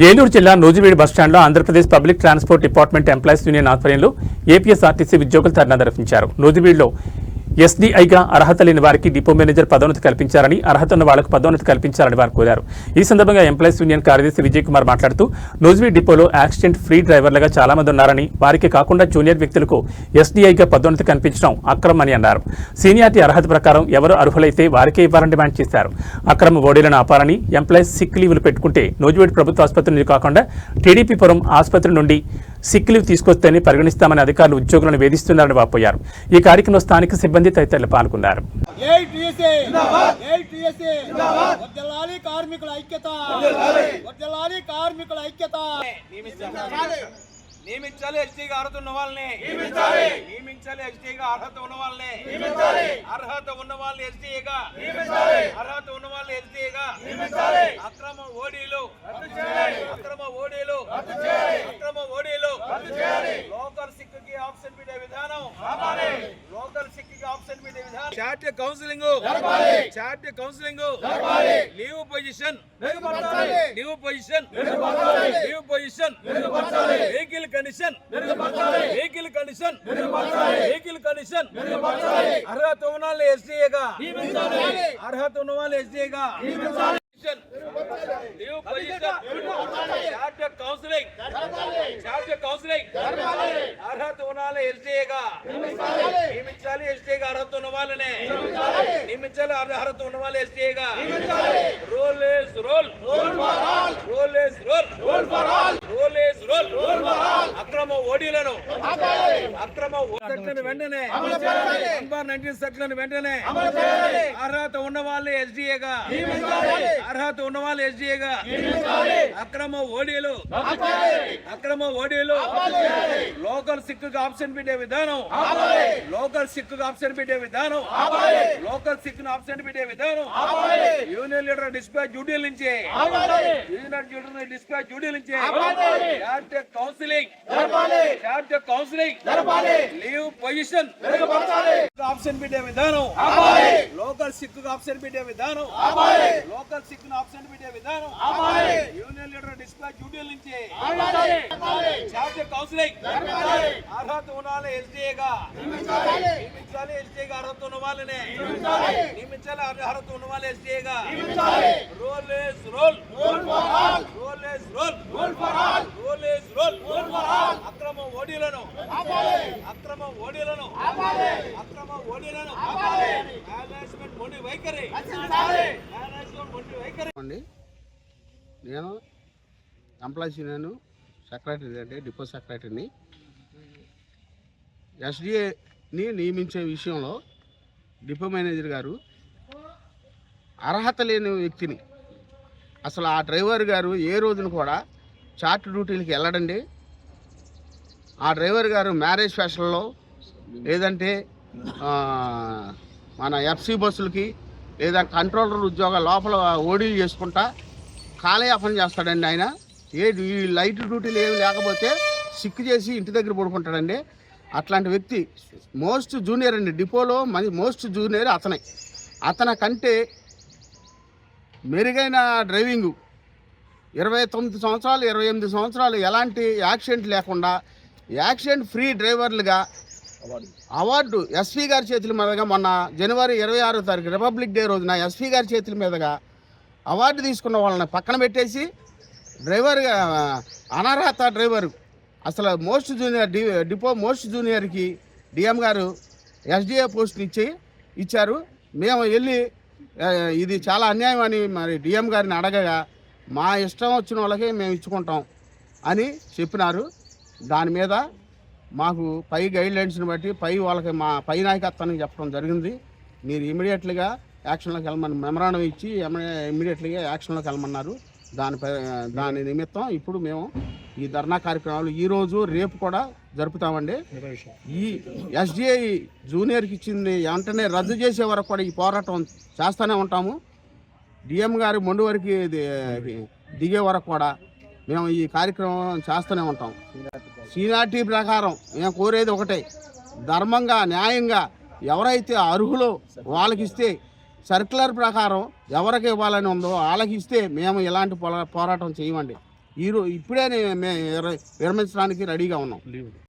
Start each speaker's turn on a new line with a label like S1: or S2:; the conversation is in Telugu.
S1: ఏలూరు జిల్లా నూజివీడు బస్టాండ్లో Andhra Pradesh public transport department employees union ఆధ్వర్యంలో ఏపీఎస్ఆర్టీసీ ఉద్యోగులు ధర్నా నిర్వహించారు. నూజివీడులో ఎస్డీఐగా అర్హత లేని వారికి డిపో మేనేజర్ పదోన్నతి కల్పించారని, అర్హత ఉన్న వాళ్లకు పదోన్నతి కల్పించాలని వారు కోరారు. ఈ సందర్భంగా ఎంప్లాయీస్ యూనియన్ కార్యదర్శి విజయ్ కుమార్ మాట్లాడుతూ నూజివీడు డిపోలో యాక్సిడెంట్ ఫ్రీ డ్రైవర్లుగా చాలా మంది ఉన్నారని, వారికి కాకుండా జూనియర్ వ్యక్తులకు ఎస్డీఐగా పదోన్నతి కల్పించడం అక్రమని అన్నారు. సీనియారిటీ అర్హత ప్రకారం ఎవరు అర్హులైతే వారికే ఇవ్వాలని డిమాండ్ చేశారు. అక్రమ ఓడీలను ఆపాలని, ఎంప్లాయీస్ సిక్ లీవ్లు పెట్టుకుంటే నూజివీడు ప్రభుత్వ ఆసుపత్రి నుంచి కాకుండా టీడీపీ పురం ఆసుపత్రి నుండి సిక్ లీవ్ తీసుకొస్తేనే పరిగణిస్తామని అధికారులు ఉద్యోగులను వేధిస్తున్నారని వాపోయారు. ఈ కార్యక్రమంలో స్థానిక సిబ్బంది తదితరులు పాల్గొన్నారు.
S2: నియమించాలి ఎస్టీగా అర్హత ఉన్న వాళ్ళని, నియమించాలి ఎస్టీగా అర్హత ఉన్న వాళ్ళని, అర్హత ఉన్న వాళ్ళని ఎస్టీగా, అర్హత ఉన్న వాళ్ళని ఎస్టీగా. అక్రమ ఓడీలు, అక్రమ ఓడీలు, అక్రమ ఓడీలు. లోకల్ సిక్కి ఆప్షన్ పెట్టే విధానం, లోకల్ సిక్కి ఆప్షన్ పెట్టే విధానం. Chart counselling, chart counselling, leave position, leave position, leave position, vehicle condition, vehicle condition, vehicle condition. అర్హత ఉన్న వాళ్ళు ఎస్డీఏగా, అర్హత ఉన్న వాళ్ళు ఎస్డీఏగా. Leave position, chart counselling, chart counselling. అర్హత ఉన్న వాళ్ళు ఎస్డీఏగా నియమించాలి, ఎస్డీఏగా అర్హత ఉన్న వాళ్ళనే నియమించాలి, అర్హత ఉన్న వాళ్ళు ఎస్డీఏగా. Role is role, role is role, role is role. అక్రమ ఓడీలను, అక్రమ సెక్షన్ వెంటనే 19 సెక్షన్ వెంటనే అర్హత ఉన్న వాళ్ళు ఎస్డీఏగా, అర్హత ఉన్న వాళ్ళు ఎస్డీఏగా. అక్రమ ఓడీలు, అక్రమ ఓడీలు. లోకల్ సిక్ ఆప్షన్ పెట్టే విధానం, లోకల్ సిక్ ఆప్షన్ పెట్టే విధానం, లోకల్ సిక్ ఆప్షన్ పెట్టే విధానం. యూనియన్ లీడర్ డిస్పాచ్ డ్యూటీల నుంచి, యూనియన్ లీడర్ డిస్పాచ్ డ్యూటీల నుంచి counselling, counselling, leave position option పెట్టే విధానం, లోకల్ సిక్ ఆప్షన్ పెట్టే విధానం, లోకల్ సిక్ ఆప్షన్ పెట్టే విధానం. యూనియన్ లీడర్ డిస్పాచ్ డ్యూటీల నుంచి కౌన్సిలింగ్. అర్హత ఉన్న ఎస్డీఏగా నియమించాలి, ఎస్డీఏగా అర్హత ఉన్న వాళ్ళనే నియమించాలి, అర్హత ఉన్న వాళ్ళు ఎస్డీఏగా. Role is role, role is role, role is role. అక్రమ ఓడీలను, అక్రమ ఓడీలను, అక్రమ ఓడీలను. మేనేజ్మెంట్ మొండి వైఖరి, మేనేజ్మెంట్ మొండి వైఖరి.
S3: నేను ఎంప్లాయీస్ యూనియన్ సెక్రటరీ అంటే డిపో సెక్రటరీని. ఎస్డీఏని నియమించే విషయంలో డిపో మేనేజర్ గారు అర్హత లేని వ్యక్తిని, అసలు ఆ డ్రైవర్ గారు ఏ రోజున కూడా చార్ట్ డ్యూటీలకి వెళ్ళడండి. ఆ డ్రైవర్ గారు మ్యారేజ్ ఫ్యాషన్లో లేదంటే మన ఎఫ్సీ బస్సులకి లేదా కంట్రోలర్ ఉద్యోగ లోపల ఓడీలు చేసుకుంటా కాలయాపన చేస్తాడండి ఆయన. ఈ లైట్ డ్యూటీలు ఏమి లేకపోతే సిక్ చేసి ఇంటి దగ్గర పడుకుంటాడండి. అట్లాంటి వ్యక్తి మోస్ట్ జూనియర్ అండి, డిపోలో మోస్ట్ జూనియర్ అతనే. అతని కంటే మెరుగైన డ్రైవింగు 29 సంవత్సరాలు 28 సంవత్సరాలు ఎలాంటి యాక్సిడెంట్ లేకుండా యాక్సిడెంట్ ఫ్రీ డ్రైవర్లుగా అవార్డు ఎస్పీ గారి చేతుల మీదుగా మొన్న జనవరి 26వ తారీఖు రిపబ్లిక్ డే రోజున ఎస్పీ గారి చేతుల మీదుగా అవార్డు తీసుకున్న వాళ్ళని పక్కన పెట్టేసి డ్రైవర్గా అనర్హత డ్రైవరు అసలు మోస్ట్ జూనియర్ డిపో మోస్ట్ జూనియర్కి డిఎం గారు ఎస్డిఏ పోస్ట్ ఇచ్చారు. మేము వెళ్ళి ఇది చాలా అన్యాయం అని మరి డిఎం గారిని అడగగా మా ఇష్టం వచ్చిన వాళ్ళకి మేము ఇచ్చుకుంటాం అని చెప్పినారు. దాని మీద మాకు పై గైడ్లైన్స్ని బట్టి వాళ్ళకి మా పై నాయకత్వానికి చెప్పడం జరిగింది. మీరు ఇమీడియట్లీగా యాక్షన్లోకి వెళ్ళమని మెమరాండం ఇచ్చి ఇమీడియట్లీగా యాక్షన్లోకి వెళ్ళమన్నారు. దాని నిమిత్తం ఇప్పుడు మేము ఈ ధర్నా కార్యక్రమాలు ఈరోజు రేపు కూడా జరుపుతామండి. ఈ ఎస్డిఐ జూనియర్కి ఇచ్చింది వెంటనే రద్దు చేసే వరకు కూడా ఈ పోరాటం చేస్తూనే ఉంటాము. డిఎం గారి మొండి వరకు దిగే వరకు కూడా మేము ఈ కార్యక్రమం చేస్తూనే ఉంటాం. సీనియారిటీ ప్రకారం మేము కోరేది ఒకటే, ధర్మంగా న్యాయంగా ఎవరైతే అర్హులో వాళ్ళకి ఇస్తే, సర్క్యులర్ ప్రకారం ఎవరికి ఇవ్వాలని ఉందో వాళ్ళకి ఇస్తే మేము ఎలాంటి పోరాటం చేయమండి. ఇప్పుడే మేము విరమించడానికి రెడీగా ఉన్నాం.